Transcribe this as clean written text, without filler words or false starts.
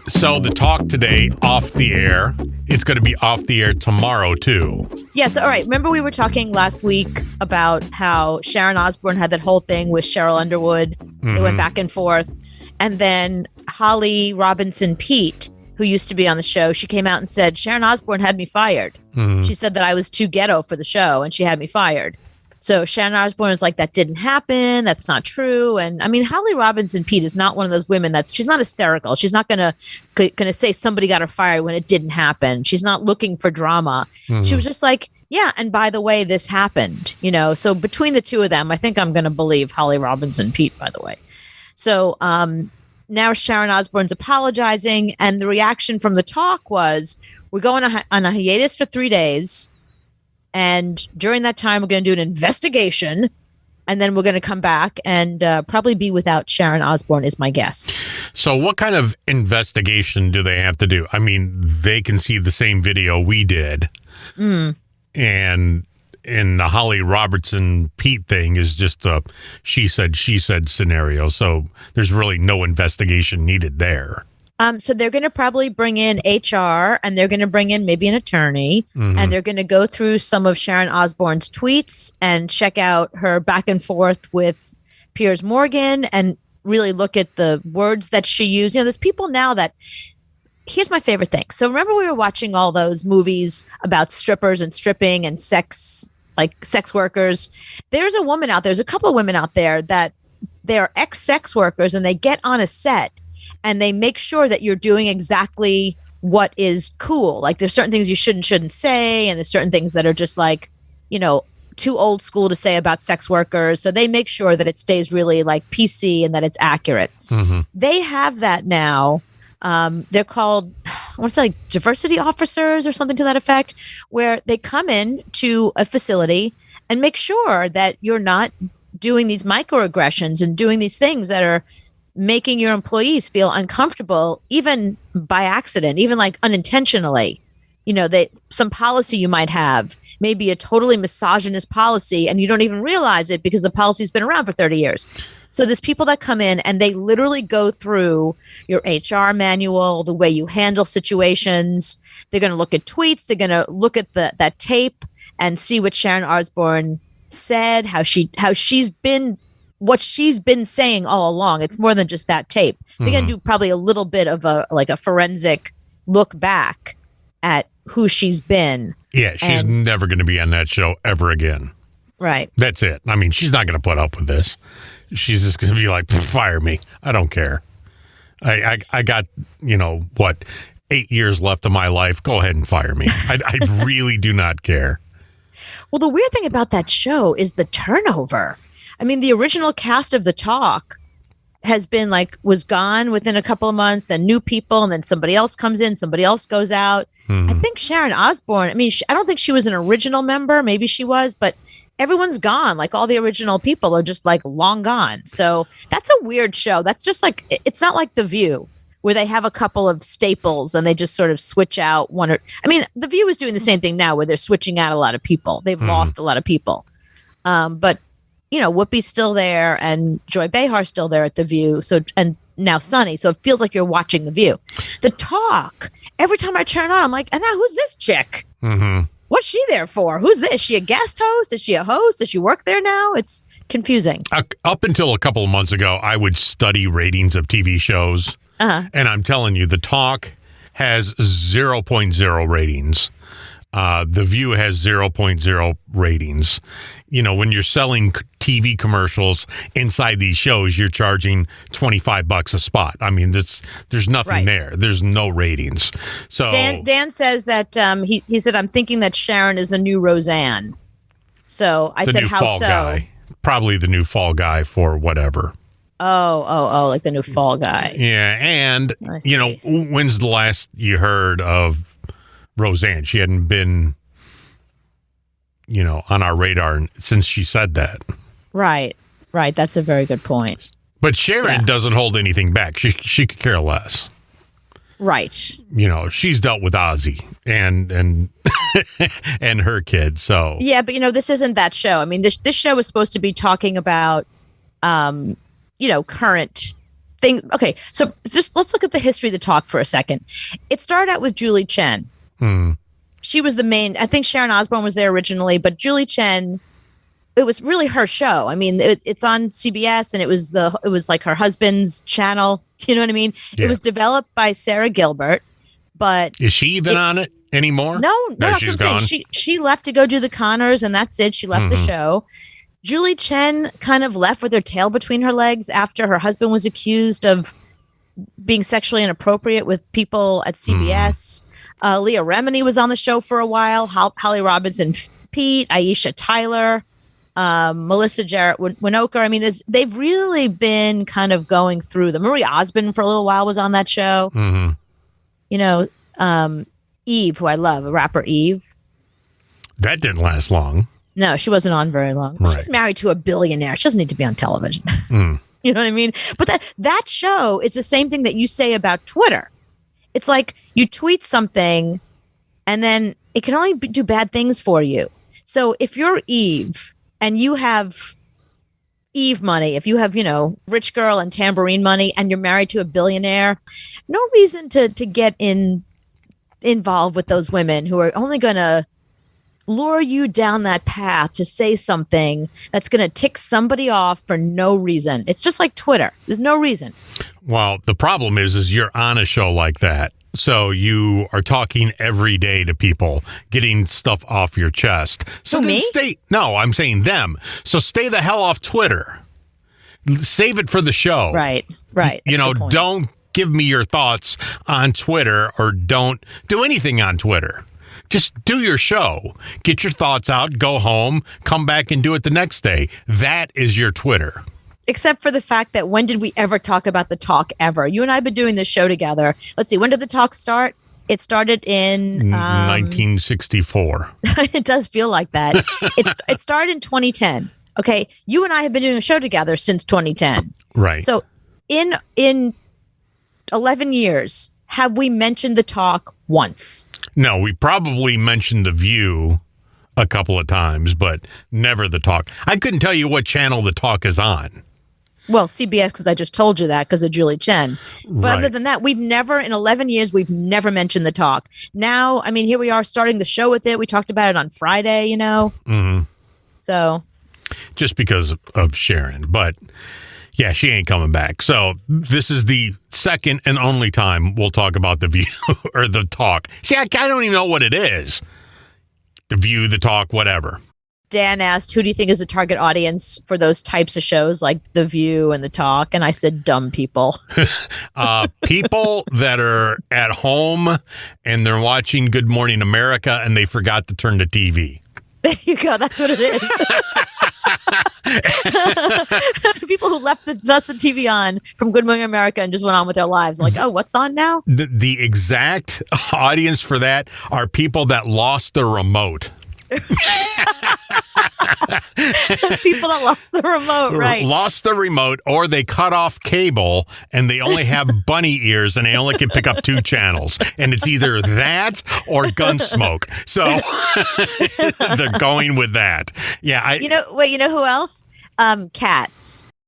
So the talk today, off the air. It's going to be off the air tomorrow, too. Yes. All right. Remember we were talking last week about how Sharon Osbourne had that whole thing with Cheryl Underwood. They went back and forth. And then Holly Robinson Pete, who used to be on the show, she came out and said, Sharon Osbourne had me fired. She said that I was too ghetto for the show and she had me fired. So Sharon Osbourne is like, that didn't happen. That's not true. And I mean, Holly Robinson Pete is not one of those women she's not hysterical. She's not gonna say somebody got her fired when it didn't happen. She's not looking for drama. She was just like, yeah. And by the way, this happened, so between the two of them, I think I'm going to believe Holly Robinson Pete, by the way. So now Sharon Osbourne's apologizing. And the reaction from the talk was, we're going on a hiatus for 3 days. And during that time, we're going to do an investigation, and then we're going to come back and probably be without Sharon Osbourne, is my guess. So what kind of investigation do they have to do? I mean, they can see the same video we did. And in the Holly Robertson Pete thing is just a she said scenario. So there's really no investigation needed there. So they're going to probably bring in HR, and they're going to bring in maybe an attorney, and they're going to go through some of Sharon Osbourne's tweets and check out her back and forth with Piers Morgan and really look at the words that she used. There's people now that, here's my favorite thing. So remember we were watching all those movies about strippers and stripping and sex workers. There's a woman out there, there's a couple of women out there that they're ex-sex workers, and they get on a set and they make sure that you're doing exactly what is cool. Like there's certain things you shouldn't say. And there's certain things that are just like, too old school to say about sex workers. So they make sure that it stays really like PC and that it's accurate. They have that now. They're called, I want to say like diversity officers or something to that effect, where they come in to a facility and make sure that you're not doing these microaggressions and doing these things that are making your employees feel uncomfortable, even by accident, even like unintentionally. Some policy you might have may be a totally misogynist policy and you don't even realize it because the policy's been around for 30 years. So there's people that come in and they literally go through your HR manual, the way you handle situations. They're going to look at tweets. They're going to look at that tape and see what Sharon Osbourne said, how she's been, what she's been saying all along. It's more than just that tape. They're going to do probably a little bit of a forensic look back at who she's been. Yeah, she's never going to be on that show ever again. Right. That's it. I mean, she's not going to put up with this. She's just going to be like, fire me. I don't care. I got, 8 years left of my life. Go ahead and fire me. I really do not care. Well, the weird thing about that show is the turnover. I mean, the original cast of The Talk was gone within a couple of months, then new people, and then somebody else comes in, somebody else goes out. I think Sharon Osbourne, I don't think she was an original member. Maybe she was, but everyone's gone. Like all the original people are just like long gone. So that's a weird show. That's just like, it's not like The View, where they have a couple of staples and they just sort of switch out The View is doing the same thing now where they're switching out a lot of people. They've lost a lot of people. But Whoopi's still there and Joy Behar's still there at The View. So, and now Sunny. So it feels like you're watching The View. The Talk, every time I turn on, I'm like, and now who's this chick? What's she there for? Who's this? Is she a guest host? Is she a host? Does she work there now? It's confusing. Up until a couple of months ago, I would study ratings of TV shows. And I'm telling you, The Talk has 0.0 ratings. The View has 0.0 ratings. When you're selling TV commercials inside these shows, you're charging $25 a spot. I mean, there's nothing there. There's no ratings. So Dan says that he said, I'm thinking that Sharon is the new Roseanne. So I said, how so? Guy. Probably the new fall guy for whatever. Oh, like the new fall guy. Yeah. And, when's the last you heard of Roseanne? She hadn't been, on our radar since she said that. Right. That's a very good point. But Sharon doesn't hold anything back. She could care less. Right. She's dealt with Ozzy and and her kids. So yeah, but this isn't that show. I mean, this show is supposed to be talking about current things. Okay, so just let's look at the history of the talk for a second. It started out with Julie Chen. She was the main. I think Sharon Osbourne was there originally, but Julie Chen, it was really her show. I mean, it's on CBS, and it was like her husband's channel. You know what I mean? Yeah. It was developed by Sarah Gilbert, but is she even on it anymore? No, that's she's what I'm gone. saying. She left to go do the Connors, and that's it. She left the show. Julie Chen kind of left with her tail between her legs after her husband was accused of being sexually inappropriate with people at CBS. Leah Remini was on the show for a while. Holly Robinson Pete, Aisha Tyler, Melissa Jarrett Winokur. I mean, they've really been kind of going through the Marie Osmond for a little while was on that show. You know, Eve, who I love, a rapper Eve. That didn't last long. No, she wasn't on very long. Right. She's married to a billionaire. She doesn't need to be on television. You know what I mean? But that show, it's the same thing that you say about Twitter. It's like you tweet something and then it can only do bad things for you. So if you're Eve and you have Eve money, if you have, rich girl and tambourine money and you're married to a billionaire, no reason to get involved with those women who are only going to lure you down that path to say something that's going to tick somebody off for no reason. It's just like Twitter. There's no reason. Well, the problem is you're on a show like that. So you are talking every day to people, getting stuff off your chest. So me? No, I'm saying them. So stay the hell off Twitter. Save it for the show. Right. Don't give me your thoughts on Twitter or don't do anything on Twitter. Just do your show. Get your thoughts out, go home, come back and do it the next day. That is your Twitter. Except for the fact that when did we ever talk about the talk ever? You and I have been doing this show together. Let's see, when did the talk start? It started in 1964. It does feel like that. It started in 2010. Okay, you and I have been doing a show together since 2010. Right. So in 11 years, have we mentioned the talk once? No, we probably mentioned The View a couple of times, but never the talk. I couldn't tell you what channel the talk is on. Well, CBS, because I just told you that because of Julie Chen. But Right. Other than that, in 11 years, we've never mentioned the talk. Now, I mean, here we are starting the show with it. We talked about it on Friday, So. Just because of Sharon. But yeah, she ain't coming back. So this is the second and only time we'll talk about The View or the talk. See, I don't even know what it is. The View, the talk, whatever. Dan asked, who do you think is the target audience for those types of shows like The View and The Talk? And I said, dumb people. People that are at home and they're watching Good Morning America and they forgot to turn the TV. There you go. That's what it is. People who left the TV on from Good Morning America and just went on with their lives. Like, oh, what's on now? The exact audience for that are people that lost the remote. People that lost the remote, right? Lost the remote, or they cut off cable and they only have bunny ears and they only can pick up 2 channels. And it's either that or Gunsmoke. So they're going with that. Yeah. You know who else? Cats.